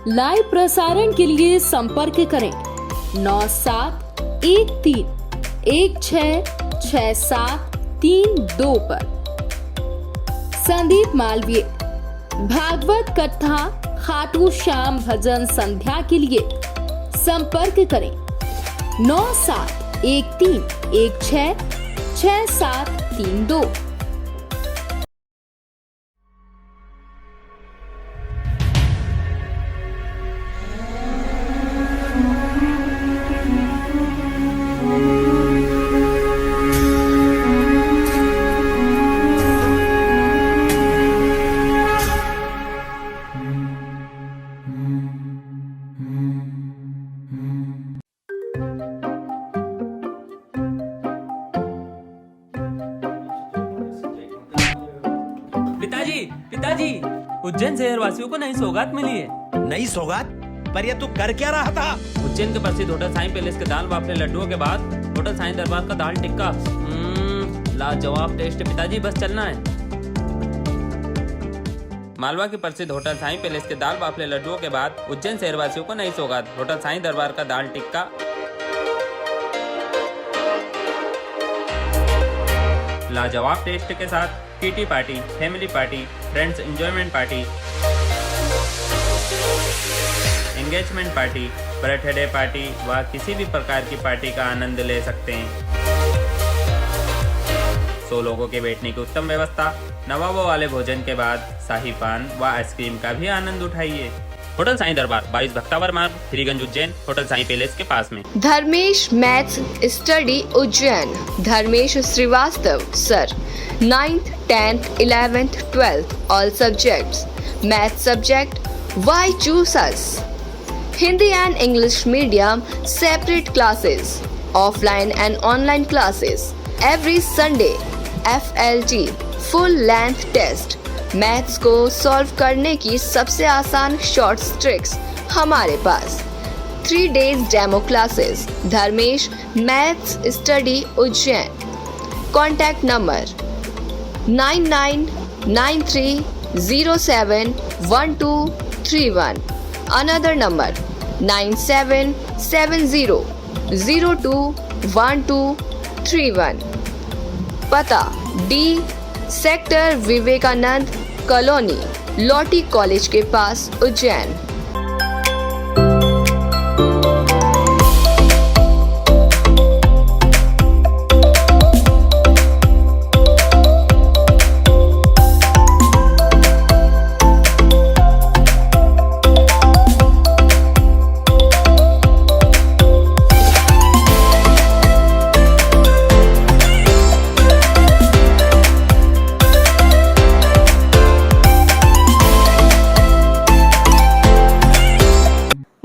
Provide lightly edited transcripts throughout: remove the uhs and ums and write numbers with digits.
Live प्रसारण के लिए संपर्क करें 9713166732 पर। संदीप मालवीय भागवत कथा खाटू श्याम भजन संध्या के लिए संपर्क करें 9713166732। पिताजी, उज्जैन शहरवासियों को नई सौगात मिली है। नई सौगात? पर ये तू कर क्या रहा था? उज्जैन के प्रसिद्ध होटल साईं पैलेस के दाल बाफले लड्डुओं के बाद होटल साईं दरबार का दाल टिक्का लाजवाब टेस्ट। पिताजी बस चलना है। मालवा के प्रसिद्ध होटल साईं पैलेस के दाल बाफले लड्डुओं के बाद उज्जैन शहरवासियों को नई सौगात होटल साईं दरबार का दाल टिक्का लाजवाब टेस्ट के साथ kitty party, family party, friends enjoyment party, engagement party, birthday party व किसी भी प्रकार की पार्टी का आनंद ले सकते हैं। 100 लोगों के बैठने की उत्तम व्यवस्था, नवाबों वाले भोजन के बाद शाही पान व आइसक्रीम का भी आनंद उठाइए। होटल साईं दरबार 22 भक्तावर मार्ग, श्रीगंज उज्जैन, होटल साईं पैलेस के पास में। Dharmesh maths study Ujjain. Dharmesh Shrivastava sir, 9th, 10th, 11th, 12th all subjects. Math subject, why choose us? Hindi and English medium separate classes, offline and online classes. Every Sunday FLT full length test. Maths को solve करने की सबसे आसान short tricks हमारे पास। 3 days demo classes. Dharmesh maths study Ujjain. Contact number 9993071231। Another number 9770021231। पता D sector Vivekananda colony, लौटी college के पास, उज्जैन।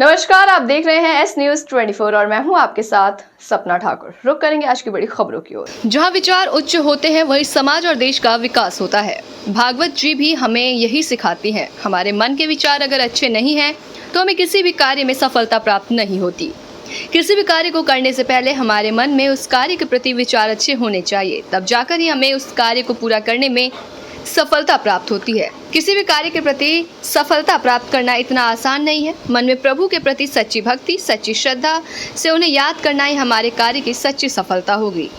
नमस्कार, आप देख रहे हैं एस न्यूज 24 और मैं हूं आपके साथ सपना ठाकुर। रुक करेंगे आज की बड़ी खबरों की ओर। जहां विचार उच्च होते हैं वहीं समाज और देश का विकास होता है। भागवत जी भी हमें यही सिखाती हैं। हमारे मन के विचार अगर अच्छे नहीं हैं तो हमें किसी भी कार्य में सफलता प्राप्त नहीं होती। किसी भी कार्य को करने से पहले हमारे मन में उस कार्य के प्रति विचार अच्छे होने चाहिए, तब जाकर ही हमें उस कार्य को पूरा करने में सफलता प्राप्त होती है। किसी भी कार्य के प्रति सफलता प्राप्त करना इतना आसान नहीं है। मन में प्रभु के प्रति सच्ची भक्ति, सच्ची श्रद्धा से उन्हें याद करना ही हमारे कार्य की सच्ची सफलता होगी।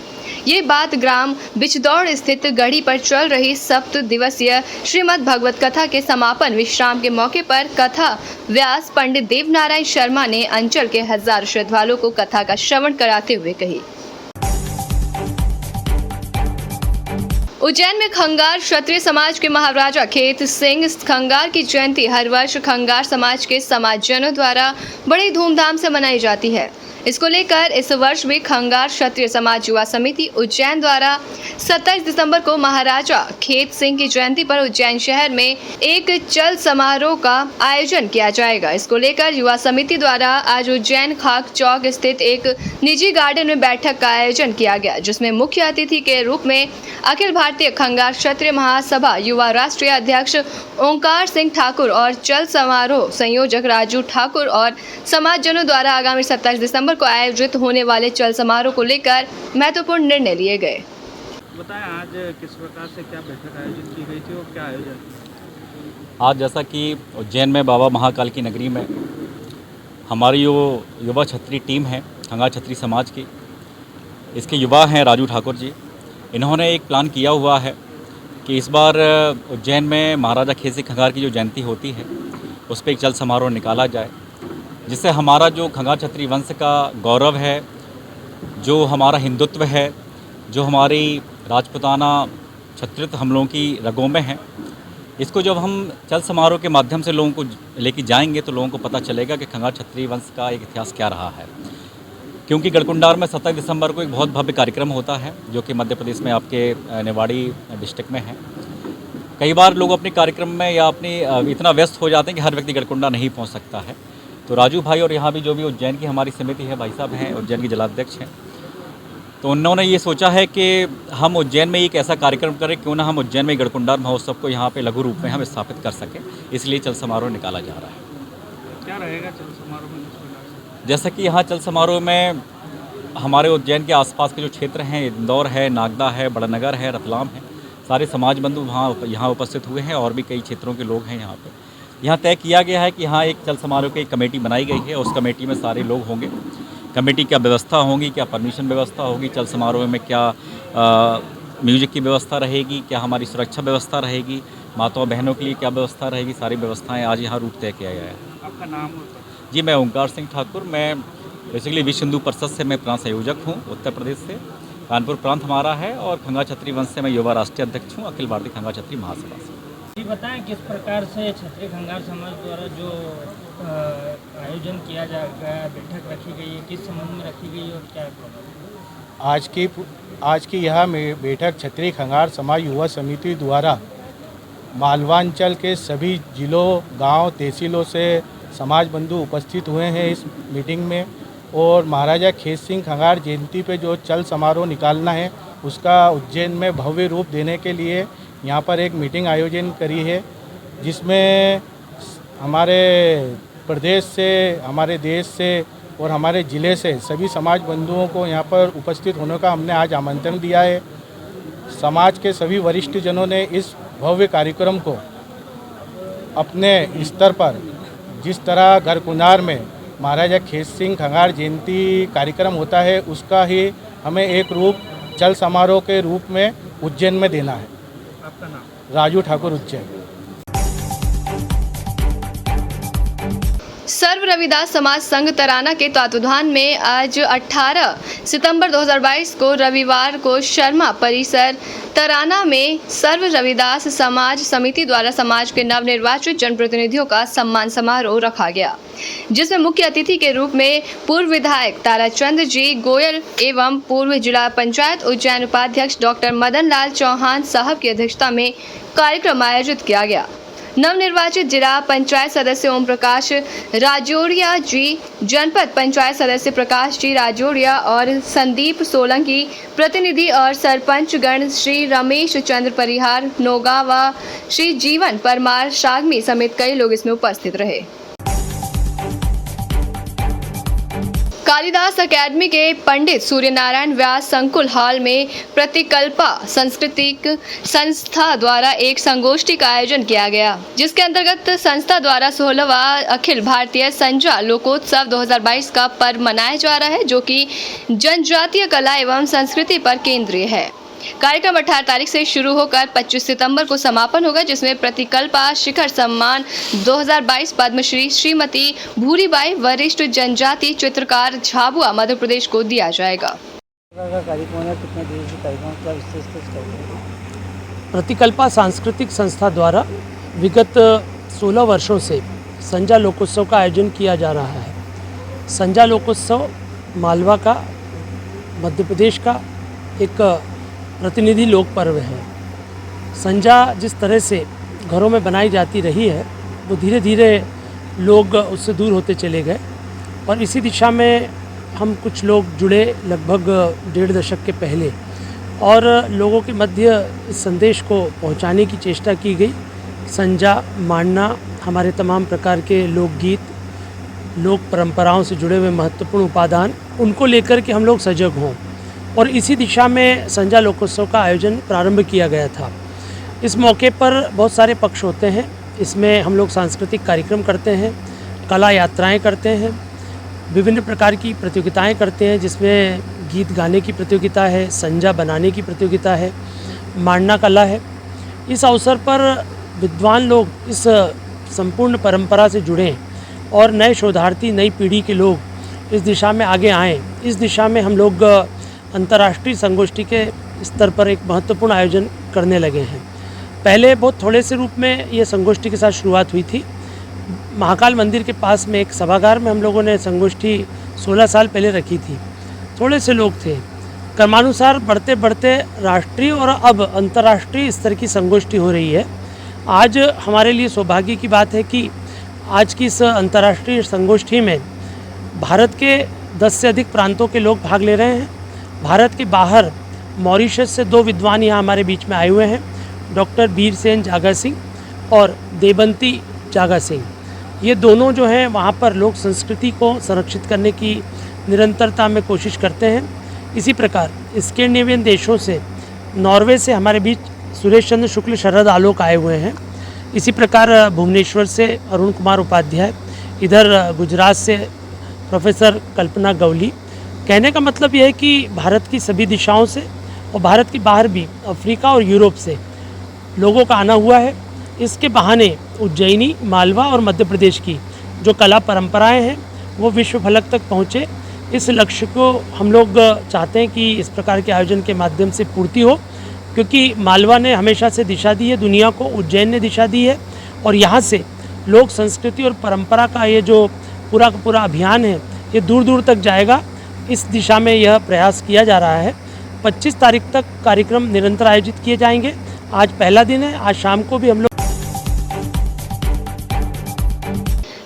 ये बात ग्राम बिचदौड़ स्थित गढ़ी पर चल रही 7 दिवसीय श्रीमद् भगवत कथा के समापन विश्राम के मौके पर कथा व्यास पंडित देवनारायण शर्मा ने अंचल के हजारों श्रद्धालुओं को कथा का श्रवण कराते हुए कही। उज्जैन में खंगार क्षत्रिय समाज के महाराजा खेत सिंह खंगार की जयंती हर वर्ष खंगार समाज के समाजजनों द्वारा बड़ी धूमधाम से मनाई जाती है। इसको लेकर इस वर्ष भी खंगार क्षत्रिय समाज युवा समिति उज्जैन द्वारा 27 दिसंबर को महाराजा खेत सिंह की जयंती पर उज्जैन शहर में एक चल समारोह का आयोजन किया जाएगा। इसको लेकर युवा समिति द्वारा आज उज्जैन खाक चौक स्थित एक निजी गार्डन में बैठक का आयोजन किया गया, जिसमें मुख्य अतिथि के रूप में अखिल भारतीय खंगार क्षत्रिय महासभा युवा राष्ट्रीय अध्यक्ष ओंकार सिंह ठाकुर और चल समारोह संयोजक राजू ठाकुर और समाजजनों द्वारा आगामी 27 दिसंबर को आयोजित होने वाले चल समारोह को लेकर महत्वपूर्ण निर्णय लिए गए। बताएं आज किस प्रकार से क्या बैठक आयोजित की गई थी और क्या आयोजन? आज जैसा कि उज्जैन में बाबा महाकाल की नगरी में हमारी जो युवा छत्री टीम है खंगार छत्री समाज की, इसके युवा हैं राजू ठाकुर जी। इन्होंने एक प्लान किया हुआ है कि इस बार उज्जैन में महाराजा खेत सिंह खंगार की जो जयंती होती है उस पर एक जल समारोह निकाला जाए, जिससे हमारा जो खंगार छत्री वंश का गौरव है, जो हमारा हिंदुत्व है, जो हमारी राजपूताना क्षत्रिय हम लोगों की रगों में है, इसको जब हम चल समारोह के माध्यम से लोगों को लेके जाएंगे तो लोगों को पता चलेगा कि खंगार छत्री वंश का एक इतिहास क्या रहा है। क्योंकि गढ़कुंडार में 27 दिसंबर को एक बहुत भव्य कार्यक्रम होता है जो कि मध्य प्रदेश में आपके निवाड़ी डिस्ट्रिक्ट में है। कई बार लोग अपने कार्यक्रम में या अपनी इतना व्यस्त हो जाते हैं कि हर व्यक्ति गढ़कुंडा नहीं पहुंच सकता है। तो राजू भाई और यहाँ भी जो भी उज्जैन की हमारी समिति है, भाई साहब हैं, उज्जैन के जिलाध्यक्ष हैं, तो उन्होंने ये सोचा है कि हम उज्जैन में एक ऐसा कार्यक्रम करें, क्यों ना हम उज्जैन में गढ़कुंडार महोत्सव को यहाँ पे लघु रूप में हम स्थापित कर सकें, इसलिए चल समारोह निकाला जा रहा है। क्या रहेगा चल समारोह में इस प्रकार से? जैसा कि यहाँ चल समारोह में हमारे उज्जैन के आसपास के जो क्षेत्र हैं, इंदौर है, नागदा है, बड़ानगर है, रतलाम है, सारे समाज बंधु यहाँ उपस्थित हुए हैं और भी कई क्षेत्रों के लोग हैं यहाँ पे। यहाँ तय किया गया है कि यहाँ एक चल समारोह की एक कमेटी बनाई गई है, उस कमेटी में सारे लोग होंगे। कमेटी क्या व्यवस्था होगी, क्या परमिशन व्यवस्था होगी, चल समारोह में क्या म्यूजिक की व्यवस्था रहेगी, क्या हमारी सुरक्षा व्यवस्था रहेगी, माताओं बहनों के लिए क्या व्यवस्था रहेगी, सारी व्यवस्थाएं आज यहाँ रूट तय किया गया है। आपका नाम? जी, मैं ओंकार सिंह ठाकुर, मैं बेसिकली विश्व हिंदू परिषद से मैं प्रांत संयोजक हूँ, उत्तर प्रदेश से, कानपुर प्रांत हमारा है, और खंगार छत्री वंश से मैं युवा राष्ट्रीय अध्यक्ष हूँ, अखिल भारतीय खंगार छत्री महासभा से। जी बताएं, किस प्रकार से छत्री खंगार समाज द्वारा जो आयोजन किया जाएगा, बैठक रखी गई है, किस संबंध में रखी गई है और क्या है? आज की यह बैठक छत्री खंगार समाज युवा समिति द्वारा मालवांचल के सभी जिलों, गांव, तहसीलों से समाज बंधु उपस्थित हुए हैं इस मीटिंग में, और महाराजा खेत सिंह खंगार जयंती पे जो चल समारोह निकालना है उसका उज्जैन में भव्य रूप देने के लिए यहाँ पर एक मीटिंग आयोजन करी है, जिसमें हमारे प्रदेश से, हमारे देश से और हमारे ज़िले से सभी समाज बंधुओं को यहाँ पर उपस्थित होने का हमने आज आमंत्रण दिया है। समाज के सभी वरिष्ठ जनों ने इस भव्य कार्यक्रम को अपने स्तर पर, जिस तरह गढ़कुंडार में महाराजा खेत सिंह खंगार जयंती कार्यक्रम होता है, उसका ही हमें एक रूप चल समारोह के रूप में उज्जैन में देना है। आपका नाम? राजू ठाकुर, उज्जैन। सर्व रविदास समाज संघ तराना के तत्वावधान में आज 18 सितंबर 2022 को रविवार को शर्मा परिसर तराना में सर्व रविदास समाज समिति द्वारा समाज के नवनिर्वाचित जनप्रतिनिधियों का सम्मान समारोह रखा गया, जिसमें मुख्य अतिथि के रूप में पूर्व विधायक ताराचंद जी गोयल एवं पूर्व जिला पंचायत उज्जैन उपाध्यक्ष डॉक्टर मदन लाल चौहान साहब की अध्यक्षता में कार्यक्रम आयोजित किया गया। नवनिर्वाचित जिला पंचायत सदस्य ओम प्रकाश राजौड़िया जी, जनपद पंचायत सदस्य प्रकाश जी राजौड़िया और संदीप सोलंकी प्रतिनिधि और सरपंच गण श्री रमेश चंद्र परिहार नोगा व श्री जीवन परमार शागमी समेत कई लोग इसमें उपस्थित रहे। कालिदास अकेडमी के पंडित सूर्यनारायण व्यास संकुल हॉल में प्रतिकल्पा सांस्कृतिक संस्था द्वारा एक संगोष्ठी का आयोजन किया गया, जिसके अंतर्गत संस्था द्वारा 16वां अखिल भारतीय संजा लोकोत्सव 2022 का पर्व मनाया जा रहा है, जो कि जनजातीय कला एवं संस्कृति पर केंद्रीय है। कार्यक्रम 18 तारीख से शुरू होकर 25 सितंबर को समापन होगा, जिसमें प्रतिकल्पा शिखर सम्मान 2022 पद्मश्री श्रीमती भूरीबाई वरिष्ठ जनजाति चित्रकार झाबुआ मध्य प्रदेश को दिया जाएगा। प्रतिकल्पा सांस्कृतिक संस्था द्वारा विगत 16 वर्षों से संजा लोकोत्सव का आयोजन किया जा रहा है। संजा लोकोत्सव मालवा का, मध्य प्रदेश का एक प्रतिनिधि लोक पर्व है। संजा जिस तरह से घरों में बनाई जाती रही है, वो धीरे धीरे लोग उससे दूर होते चले गए, और इसी दिशा में हम कुछ लोग जुड़े लगभग 1.5 दशक के पहले, और लोगों के मध्य इस संदेश को पहुंचाने की चेष्टा की गई। संजा मांडना, हमारे तमाम प्रकार के लोकगीत, लोक परंपराओं से जुड़े हुए महत्वपूर्ण उपादान, उनको लेकर के हम लोग सजग हों, और इसी दिशा में संजा लोकोत्सव का आयोजन प्रारंभ किया गया था। इस मौके पर बहुत सारे पक्ष होते हैं। इसमें हम लोग सांस्कृतिक कार्यक्रम करते हैं, कला यात्राएं करते हैं, विभिन्न प्रकार की प्रतियोगिताएं करते हैं, जिसमें गीत गाने की प्रतियोगिता है, संजा बनाने की प्रतियोगिता है, मांडना कला है। इस अवसर पर विद्वान लोग इस संपूर्ण परंपरा से जुड़ें और नए शोधार्थी, नई पीढ़ी के लोग इस दिशा में आगे आएँ। इस दिशा में हम लोग अंतर्राष्ट्रीय संगोष्ठी के स्तर पर एक महत्वपूर्ण आयोजन करने लगे हैं। पहले बहुत थोड़े से रूप में ये संगोष्ठी के साथ शुरुआत हुई थी। महाकाल मंदिर के पास में एक सभागार में हम लोगों ने संगोष्ठी 16 साल पहले रखी थी। थोड़े से लोग थे। क्रमानुसार बढ़ते बढ़ते राष्ट्रीय और अब अंतर्राष्ट्रीय स्तर की संगोष्ठी हो रही है। आज हमारे लिए सौभाग्य की बात है कि आज की इस अंतर्राष्ट्रीय संगोष्ठी में भारत के 10 से अधिक प्रांतों के लोग भाग ले रहे हैं। भारत के बाहर मॉरिशस से 2 विद्वान यहाँ हमारे बीच में आए हुए हैं, डॉक्टर बीरसेन जागा सिंह और देवंती जागा सिंह। ये दोनों जो हैं वहाँ पर लोक संस्कृति को संरक्षित करने की निरंतरता में कोशिश करते हैं। इसी प्रकार स्कैंडिनेवियन देशों से, नॉर्वे से हमारे बीच सुरेश चंद्र शुक्ल शरद आलोक आए हुए हैं। इसी प्रकार भुवनेश्वर से अरुण कुमार उपाध्याय, इधर गुजरात से प्रोफेसर कल्पना गवली। कहने का मतलब यह है कि भारत की सभी दिशाओं से और भारत के बाहर भी अफ्रीका और यूरोप से लोगों का आना हुआ है। इसके बहाने उज्जैनी, मालवा और मध्य प्रदेश की जो कला परंपराएं हैं वो विश्व फलक तक पहुँचे। इस लक्ष्य को हम लोग चाहते हैं कि इस प्रकार के आयोजन के माध्यम से पूर्ति हो, क्योंकि मालवा ने हमेशा से दिशा दी है दुनिया को, उज्जैन ने दिशा दी है, और यहाँ से लोक संस्कृति और परंपरा का ये जो पूरा का पूरा अभियान है ये दूर दूर तक जाएगा। इस दिशा में यह प्रयास किया जा रहा है। 25 तारीख तक कार्यक्रम निरंतर आयोजित किए जाएंगे। आज पहला दिन है। आज शाम को भी हम लोग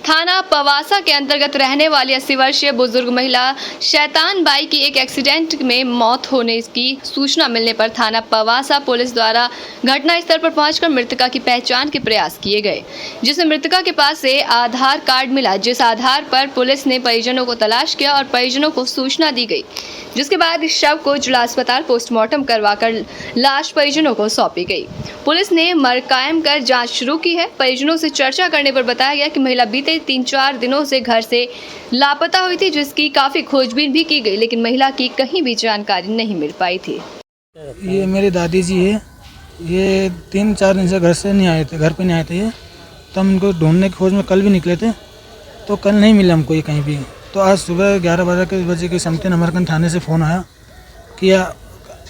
थाना पवासा के अंतर्गत रहने वाली 80 वर्षीय बुजुर्ग महिला शैतान बाई की एक एक्सीडेंट में मौत होने की सूचना मिलने पर थाना पवासा पुलिस द्वारा घटनास्थल पर पहुंचकर मृतका की पहचान के प्रयास किए गए, जिसमें मृतका के पास से आधार कार्ड मिला, जिस आधार पर पुलिस ने परिजनों को तलाश किया और परिजनों को सूचना दी गई, जिसके बाद इस शव को जिला अस्पताल पोस्टमार्टम करवाकर लाश परिजनों को सौंपी गई। पुलिस ने मर कायम कर जांच शुरू की है। परिजनों से चर्चा करने पर बताया गया कि महिला बीते 3-4 दिनों से घर से लापता हुई थी, जिसकी काफी खोजबीन भी की गई, लेकिन महिला की कहीं भी जानकारी नहीं मिल पाई थी। ये मेरी दादी जी है। ये 3-4 दिन से घर से नहीं आए थे, घर पे नहीं आए थे ये। तो हम उनको ढूंढने की खोज में कल भी निकले थे, तो कल नहीं मिला हमको ये कहीं भी। तो आज सुबह 11-12 बजे के समथिंग अमरकंद थाने से फ़ोन आया कि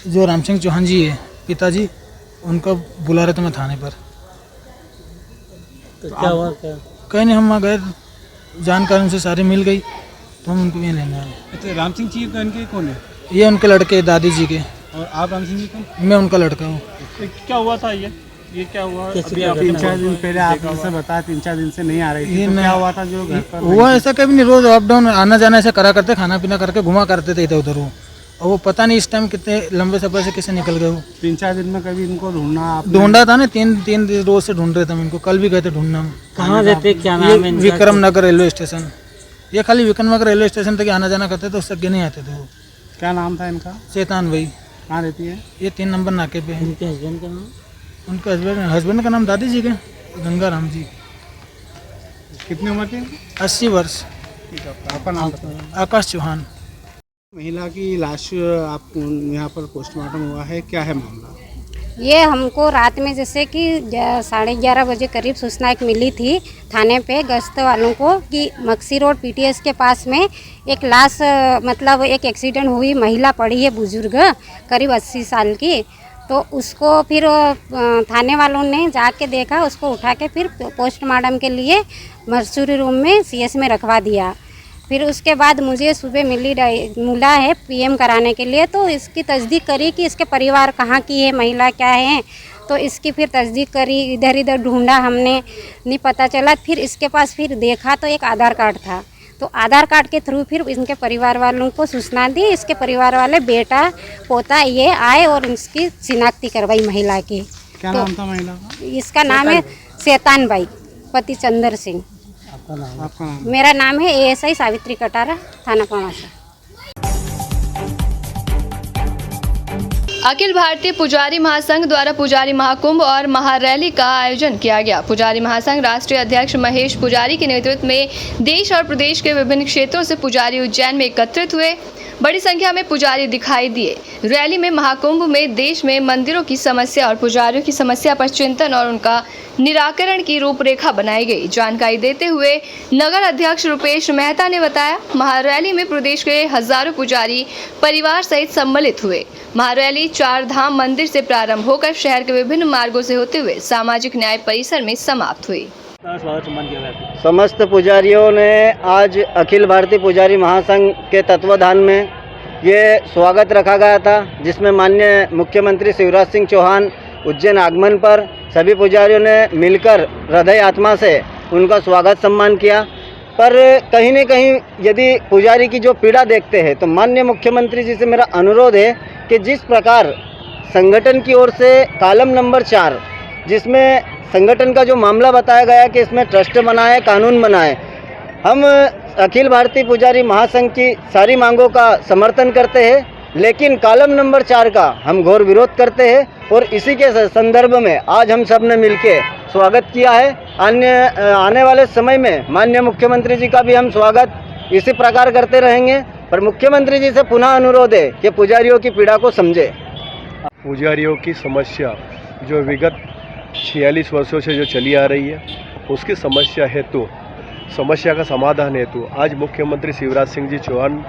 जो राम सिंह चौहान जी है पिताजी, उनको बुला रहे थे मैं थाने पर। तो क्या हुआ? क्या कहीं नहीं, हम वहाँ गए, जानकारी उनसे सारी मिल गई, तो हम उनको ये लेने आए। अच्छा, राम सिंह जी इनके कौन है? ये उनके लड़के, दादी जी के। और आप राम सिंह जी कौन? मैं उनका लड़का हूँ। क्या हुआ था ये क्या हुआ? अभी 3-4 दिन पहले आपने बताया 3-4 दिन से नहीं आ रही थी, तो क्या हुआ था जो घर पर हुआ? ऐसा कभी नहीं, रोज अप डाउन आना जाना ऐसा करा करते, खाना पीना करके घुमा करते थे इधर उधर वो। और वो पता नहीं इस टाइम कितने लंबे सफर से कैसे निकल गए वो। 3-4 दिन में कभी इनको ढूंढा था ना, 3 रोज से ढूंढ रहे थे हम इनको। कल भी गए थे ढूंढना। कहाँ रहते, क्या नाम है? विक्रम नगर रेलवे स्टेशन। ये खाली विक्रम नगर रेलवे स्टेशन तक आना जाना करते थे, उससे आगे नहीं आते थे वो। क्या नाम था इनका? शैतान भाई। कहाँ रहती है? ये 3 नंबर नाके पे है। उनके हस्बैंड का नाम? उनके हस्बैंड का नाम दादी जी के गंगा राम जी। कितनी उम्र थी? 80 वर्ष। आपका नाम? आकाश चौहान। महिला की लाश आप यहाँ पर पोस्टमार्टम हुआ है, क्या है मामला? ये हमको रात में जैसे कि 11:30 बजे करीब सूचना एक मिली थी थाने पे गश्त वालों को कि मक्सी रोड पीटीएस के पास में एक लाश, मतलब एक एक्सीडेंट हुई, महिला पड़ी है बुजुर्ग करीब 80 साल की। तो उसको फिर थाने वालों ने जाके देखा, उसको उठा के फिर पोस्टमार्टम के लिए मर्चुरी रूम में सीएस में रखवा दिया। फिर उसके बाद मुझे सुबह मिला है पीएम कराने के लिए, तो इसकी तस्दीक करी कि इसके परिवार कहाँ की है, महिला क्या है। तो इसकी फिर तस्दीक करी, इधर इधर ढूंढा हमने, नहीं पता चला। फिर इसके पास फिर देखा तो एक आधार कार्ड था, तो आधार कार्ड के थ्रू फिर इनके परिवार वालों को सूचना दी। इसके परिवार वाले बेटा पोता ये आए और इसकी शिनाख्ती करवाई महिला की। क्या नाम था महिला का? इसका नाम है शैतान बाई, पति चंदर सिंह। आपका नाम? मेरा नाम है एएसआई सावित्री कटारा, थाना पवासा। अखिल भारतीय पुजारी महासंघ द्वारा पुजारी महाकुंभ और महारैली का आयोजन किया गया। पुजारी महासंघ राष्ट्रीय अध्यक्ष महेश पुजारी के नेतृत्व में देश और प्रदेश के विभिन्न क्षेत्रों से पुजारी उज्जैन में एकत्रित हुए। बड़ी संख्या में पुजारी दिखाई दिए। रैली में महाकुंभ में देश में मंदिरों की समस्या और पुजारियों की समस्या पर चिंतन और उनका निराकरण की रूपरेखा बनाई गई। जानकारी देते हुए नगर अध्यक्ष रुपेश मेहता ने बताया, महारैली में प्रदेश के हजारों पुजारी परिवार सहित सम्मिलित हुए। महारैली चार धाम मंदिर से प्रारंभ होकर शहर के विभिन्न मार्गों से होते हुए सामाजिक न्याय परिसर में समाप्त हुई। समस्त पुजारियों ने आज अखिल भारतीय पुजारी महासंघ के तत्वाधान में ये स्वागत रखा गया था, जिसमें माननीय मुख्यमंत्री शिवराज सिंह चौहान उज्जैन आगमन पर सभी पुजारियों ने मिलकर हृदय आत्मा से उनका स्वागत सम्मान किया। पर कहीं न कहीं यदि पुजारी की जो पीड़ा देखते हैं तो माननीय मुख्यमंत्री जी से मेरा अनुरोध है कि जिस प्रकार संगठन की ओर से कॉलम नंबर 4 जिसमें संगठन का जो मामला बताया गया कि इसमें ट्रस्ट बनाए, कानून बनाए, हम अखिल भारतीय पुजारी महासंघ की सारी मांगों का समर्थन करते हैं, लेकिन कॉलम नंबर 4 का हम घोर विरोध करते हैं। और इसी के संदर्भ में आज हम सब ने मिलकर स्वागत किया है। आने वाले समय में माननीय मुख्यमंत्री जी का भी हम स्वागत इसी प्रकार करते रहेंगे। पर मुख्यमंत्री जी से पुनः अनुरोध है कि पुजारियों की पीड़ा को समझे। पुजारियों की समस्या जो विगत 46 वर्षों से जो चली आ रही है, उसकी समस्या हेतु समस्या का समाधान हेतु आज मुख्यमंत्री शिवराज सिंह जी चौहान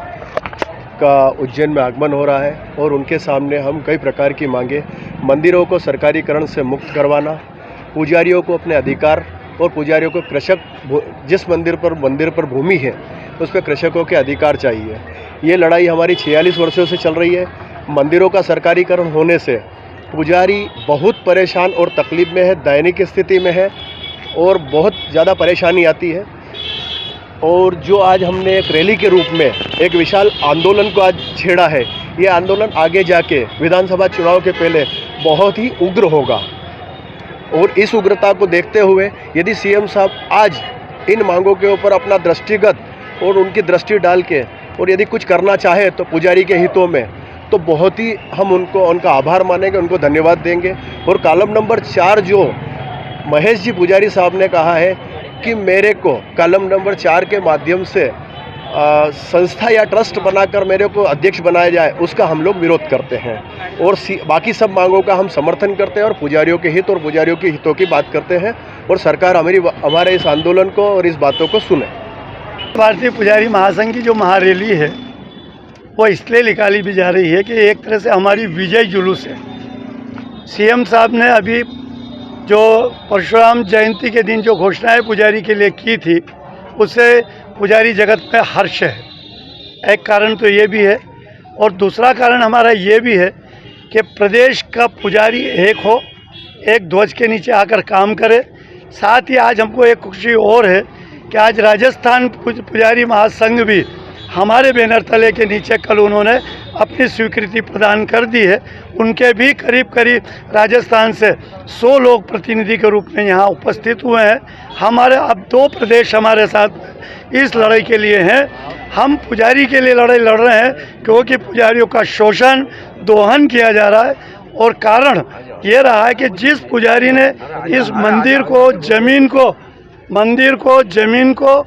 का उज्जैन में आगमन हो रहा है और उनके सामने हम कई प्रकार की मांगे, मंदिरों को सरकारीकरण से मुक्त करवाना, पुजारियों को अपने अधिकार और पुजारियों को कृषक, जिस मंदिर पर भूमि है उस पर कृषकों के अधिकार चाहिए। ये लड़ाई हमारी 46 वर्षों से चल रही है। मंदिरों का सरकारीकरण होने से पुजारी बहुत परेशान और तकलीफ में है, दैनिक स्थिति में है और बहुत ज़्यादा परेशानी आती है। और जो आज हमने एक रैली के रूप में एक विशाल आंदोलन को आज छेड़ा है, ये आंदोलन आगे जाके विधानसभा चुनाव के पहले बहुत ही उग्र होगा। और इस उग्रता को देखते हुए यदि सीएम साहब आज इन मांगों के ऊपर अपना दृष्टिगत और उनकी दृष्टि डाल के और यदि कुछ करना चाहे तो पुजारी के हितों में, तो बहुत ही हम उनका आभार मानेंगे, उनको धन्यवाद देंगे। और कॉलम नंबर 4 जो महेश जी पुजारी साहब ने कहा है कि मेरे को कॉलम नंबर 4 के माध्यम से संस्था या ट्रस्ट बनाकर मेरे को अध्यक्ष बनाया जाए, उसका हम लोग विरोध करते हैं। और बाकी सब मांगों का हम समर्थन करते हैं और पुजारियों के हित और पुजारियों के हितों की बात करते हैं। और सरकार हमारे इस आंदोलन को और इस बातों को सुने। भारतीय पुजारी महासंघ की जो महारैली है वो इसलिए निकाली भी जा रही है कि एक तरह से हमारी विजय जुलूस है। सीएम साहब ने अभी जो परशुराम जयंती के दिन जो घोषणाएं पुजारी के लिए की थी, उससे पुजारी जगत में हर्ष है। एक कारण तो ये भी है और दूसरा कारण हमारा ये भी है कि प्रदेश का पुजारी एक हो, एक ध्वज के नीचे आकर काम करे। साथ ही आज हमको एक खुशी और है कि आज राजस्थान पुजारी महासंघ भी हमारे बैनर तले के नीचे कल उन्होंने अपनी स्वीकृति प्रदान कर दी है। उनके भी करीब राजस्थान से 100 लोग प्रतिनिधि के रूप में यहाँ उपस्थित हुए हैं। हमारे अब 2 प्रदेश हमारे साथ इस लड़ाई के लिए हैं। हम पुजारी के लिए लड़ाई लड़ रहे हैं क्योंकि पुजारियों का शोषण, दोहन किया जा रहा है। और कारण ये रहा है कि जिस पुजारी ने इस मंदिर को, जमीन को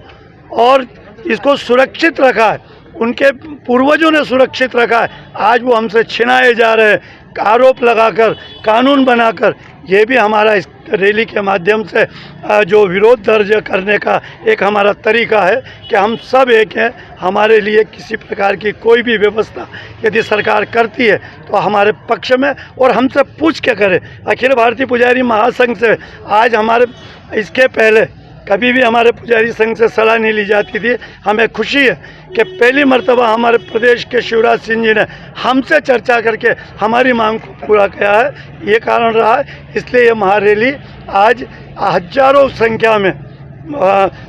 और इसको सुरक्षित रखा है, उनके पूर्वजों ने सुरक्षित रखा है, आज वो हमसे छिनाए जा रहे हैं, आरोप लगाकर, कानून बनाकर। ये भी हमारा इस रैली के माध्यम से जो विरोध दर्ज करने का एक हमारा तरीका है कि हम सब एक हैं। हमारे लिए किसी प्रकार की कोई भी व्यवस्था यदि सरकार करती है तो हमारे पक्ष में और हमसे पूछ के करे। अखिल भारतीय पुजारी महासंघ से आज हमारे इसके पहले कभी भी हमारे पुजारी संघ से सलाह नहीं ली जाती थी। हमें खुशी है कि पहली मर्तबा हमारे प्रदेश के शिवराज सिंह जी ने हमसे चर्चा करके हमारी मांग को पूरा किया है। ये कारण रहा है, इसलिए ये महारैली आज हजारों संख्या में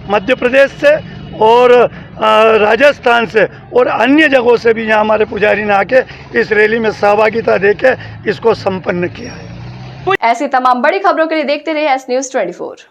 मध्य प्रदेश से और राजस्थान से और अन्य जगहों से भी यहाँ हमारे पुजारी ने आके इस रैली में सहभागिता देके इसको संपन्न किया है। ऐसी तमाम बड़ी खबरों के लिए देखते रहिए एस न्यूज़ 24।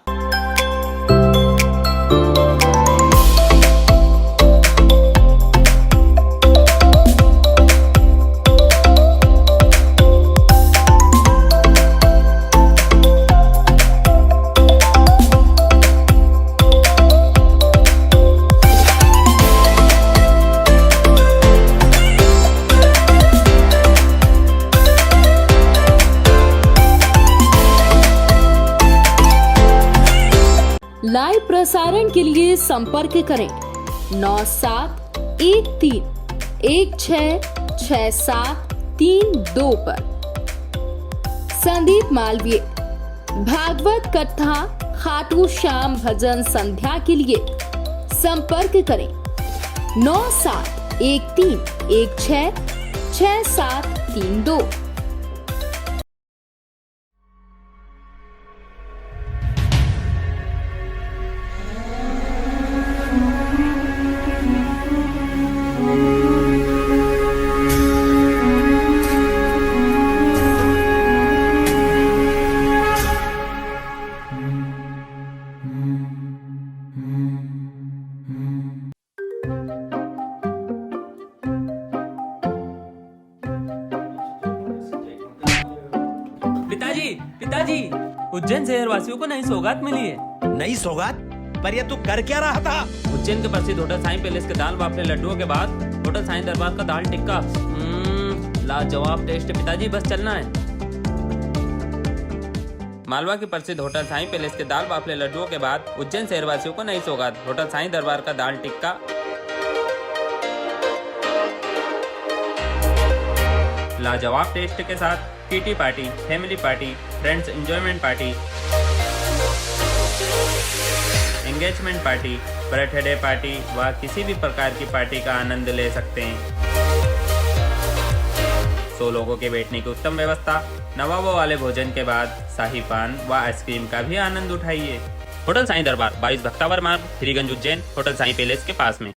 प्रसारण के लिए संपर्क करें 9713166732 पर। संदीप मालवीय भागवत कथा खाटू श्याम भजन संध्या के लिए संपर्क करें 9713166732। पिताजी उज्जैन शहर वासियों को नई सौगात मिली है। नई सौगात? पर ये तू कर क्या रहा था? उज्जैन के प्रसिद्ध होटल साईं पैलेस के दाल बाफले लड्डुओं के बाद होटल साईं दरबार का दाल टिक्का लाजवाब टेस्ट। पिताजी बस चलना है। मालवा के प्रसिद्ध होटल साईं पैलेस के दाल बाफले लड्डुओं के बाद उज्जैन शहर वासियों को नई सौगात। होटल साईं दरबार का दाल टिक्का लाजवाब टेस्ट के साथ kitty party, family party, friends enjoyment party, engagement party, birthday party व किसी भी प्रकार की पार्टी का आनंद ले सकते हैं। 100 लोगों के बैठने की उत्तम व्यवस्था, नवाबों वाले भोजन के बाद शाही पान व आइसक्रीम का भी आनंद उठाइए। होटल साईं दरबार 22 भक्तावर मार्ग, श्रीगंज उज्जैन, होटल साईं पैलेस के पास में।